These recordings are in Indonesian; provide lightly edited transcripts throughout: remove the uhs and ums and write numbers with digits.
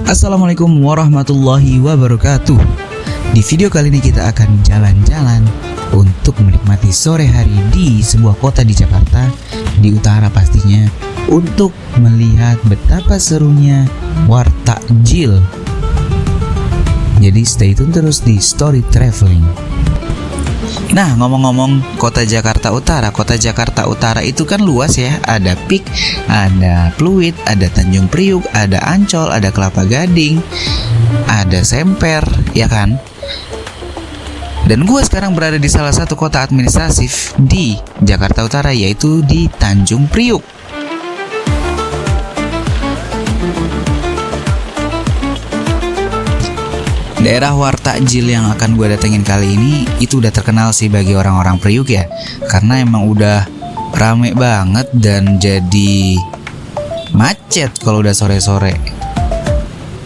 Assalamualaikum warahmatullahi wabarakatuh. Di video kali ini kita akan jalan-jalan untuk menikmati sore hari di sebuah kota di Jakarta, di utara pastinya, untuk melihat betapa serunya wartakjil. Jadi stay tune terus di Story Traveling. Nah, ngomong-ngomong kota Jakarta Utara itu kan luas ya. Ada Pik, ada Pluit, ada Tanjung Priuk, ada Ancol, ada Kelapa Gading, ada Semper, ya kan? Dan gue sekarang berada di salah satu kota administratif di Jakarta Utara, yaitu di Tanjung Priuk. Daerah wartakjil yang akan gue datengin kali ini itu udah terkenal sih bagi orang-orang Priuk ya, karena emang udah rame banget dan jadi macet kalau udah sore-sore,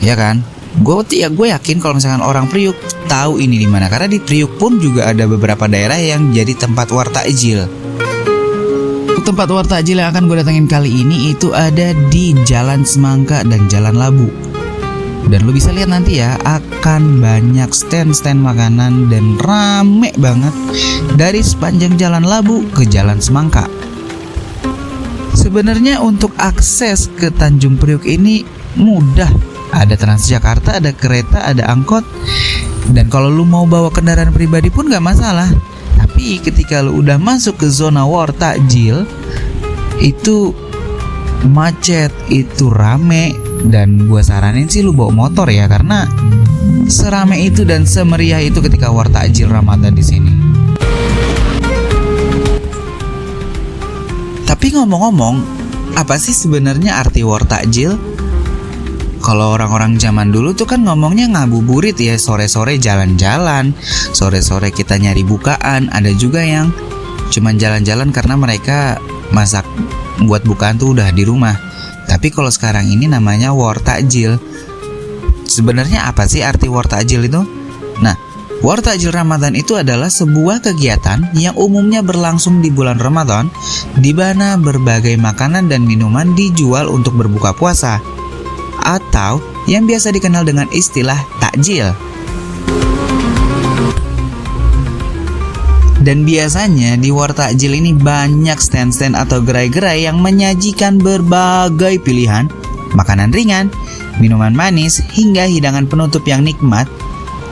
ya kan? Gue yakin kalau misalkan orang Priuk tahu ini di mana, karena di Priuk pun juga ada beberapa daerah yang jadi tempat wartakjil. Tempat wartakjil yang akan gue datengin kali ini itu ada di Jalan Semangka dan Jalan Labu. Dan lo bisa lihat nanti ya, akan banyak stand-stand makanan dan rame banget dari sepanjang Jalan Labu ke Jalan Semangka. Sebenarnya untuk akses ke Tanjung Priuk ini mudah. Ada Transjakarta, ada kereta, ada angkot. Dan kalau lo mau bawa kendaraan pribadi pun gak masalah. Tapi ketika lo udah masuk ke zona wartakjil, itu macet, itu rame. Dan gue saranin sih lu bawa motor ya, karena serame itu dan semeriah itu ketika wartakjil Ramadan di sini. Tapi ngomong-ngomong, apa sih sebenarnya arti wartakjil? Kalau orang-orang zaman dulu tuh kan ngomongnya ngabuburit ya, sore-sore jalan-jalan, sore-sore kita nyari bukaan. Ada juga yang cuman jalan-jalan karena mereka masak buat bukaan tuh udah di rumah. Tapi kalau sekarang ini namanya wartakjil. Sebenarnya apa sih arti wartakjil itu? Nah, wartakjil Ramadan itu adalah sebuah kegiatan yang umumnya berlangsung di bulan Ramadan, di mana berbagai makanan dan minuman dijual untuk berbuka puasa, atau yang biasa dikenal dengan istilah takjil. Dan biasanya di wartakjil ini banyak stand-stand atau gerai-gerai yang menyajikan berbagai pilihan makanan ringan, minuman manis, hingga hidangan penutup yang nikmat,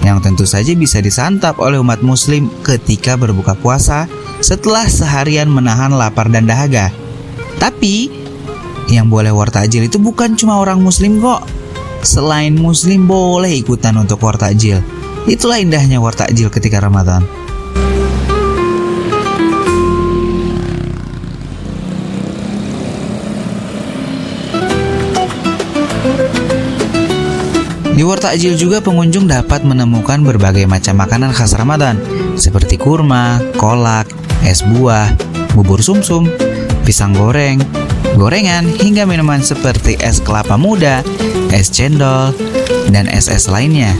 yang tentu saja bisa disantap oleh umat muslim ketika berbuka puasa setelah seharian menahan lapar dan dahaga. Tapi yang boleh wartakjil itu bukan cuma orang muslim kok. Selain muslim boleh ikutan untuk wartakjil. Itulah indahnya wartakjil ketika Ramadan. Di wartakjil juga pengunjung dapat menemukan berbagai macam makanan khas Ramadan, seperti kurma, kolak, es buah, bubur sumsum, pisang goreng, gorengan, hingga minuman seperti es kelapa muda, es cendol, dan es-es lainnya.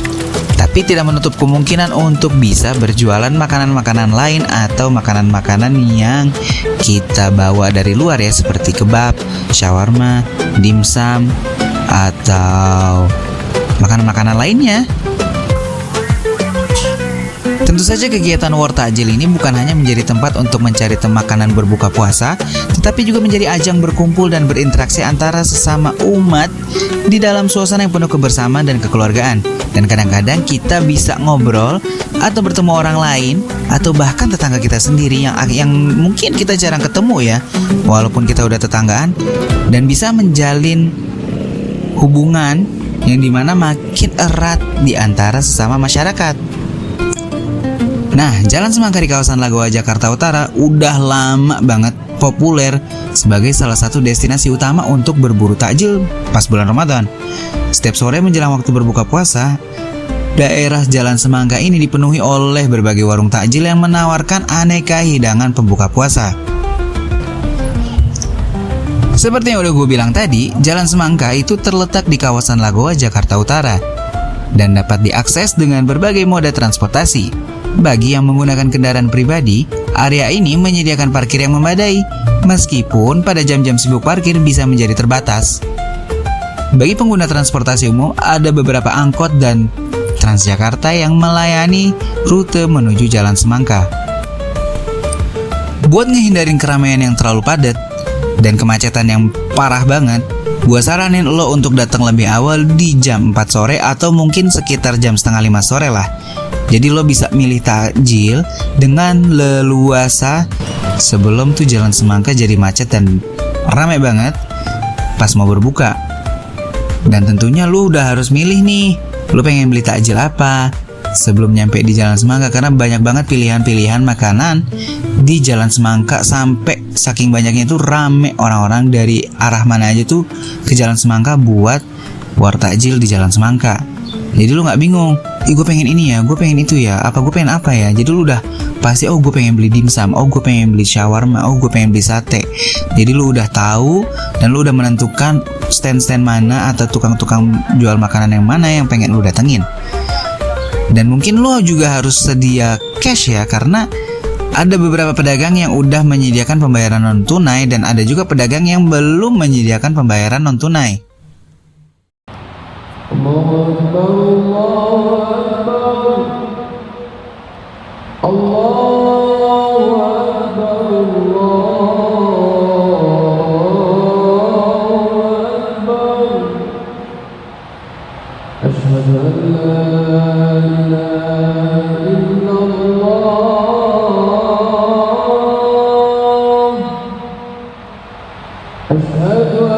Tapi tidak menutup kemungkinan untuk bisa berjualan makanan-makanan lain atau makanan-makanan yang kita bawa dari luar ya, seperti kebab, shawarma, dimsum, atau makanan-makanan lainnya. Tentu saja kegiatan wartakjil ini bukan hanya menjadi tempat untuk mencari makanan berbuka puasa, tetapi juga menjadi ajang berkumpul dan berinteraksi antara sesama umat di dalam suasana yang penuh kebersamaan dan kekeluargaan. Dan kadang-kadang kita bisa ngobrol atau bertemu orang lain, atau bahkan tetangga kita sendiri yang mungkin kita jarang ketemu ya, walaupun kita udah tetanggaan, dan bisa menjalin hubungan yang dimana makin erat di antara sesama masyarakat. Nah, Jalan Semangka di kawasan Lagoa, Jakarta Utara udah lama banget populer sebagai salah satu destinasi utama untuk berburu takjil pas bulan Ramadan. Setiap sore menjelang waktu berbuka puasa, daerah Jalan Semangka ini dipenuhi oleh berbagai warung takjil yang menawarkan aneka hidangan pembuka puasa. Seperti yang udah gue bilang tadi, Jalan Semangka itu terletak di kawasan Lagoa, Jakarta Utara, dan dapat diakses dengan berbagai moda transportasi. Bagi yang menggunakan kendaraan pribadi, area ini menyediakan parkir yang memadai, meskipun pada jam-jam sibuk parkir bisa menjadi terbatas. Bagi pengguna transportasi umum, ada beberapa angkot dan Transjakarta yang melayani rute menuju Jalan Semangka. Buat ngehindarin keramaian yang terlalu padat dan kemacetan yang parah banget, gua saranin lo untuk datang lebih awal di jam 4 sore atau mungkin sekitar jam setengah 5 sore lah. Jadi lo bisa milih takjil dengan leluasa sebelum tuh Jalan Semangka jadi macet dan ramai banget pas mau berbuka. Dan tentunya lo udah harus milih nih, lo pengen beli takjil apa sebelum nyampe di Jalan Semangka, karena banyak banget pilihan-pilihan makanan di Jalan Semangka. Sampai saking banyaknya itu rame orang-orang dari arah mana aja tuh ke Jalan Semangka buat war takjil di Jalan Semangka. Jadi lu nggak bingung, gue pengen ini ya, gue pengen itu ya, apa gue pengen apa ya. Jadi lu udah pasti, gue pengen beli dimsum, gue pengen beli shawarma, gue pengen beli sate. Jadi lu udah tahu dan lu udah menentukan stand-stand mana atau tukang-tukang jual makanan yang mana yang pengen lu datengin. Dan mungkin lo juga harus sedia cash ya, karena ada beberapa pedagang yang udah menyediakan pembayaran non tunai dan ada juga pedagang yang belum menyediakan pembayaran non tunai. Allahu Akbar, Allahu Akbar, Allahu Akbar. Asyhadu an la ilaha illallah. Asyhadu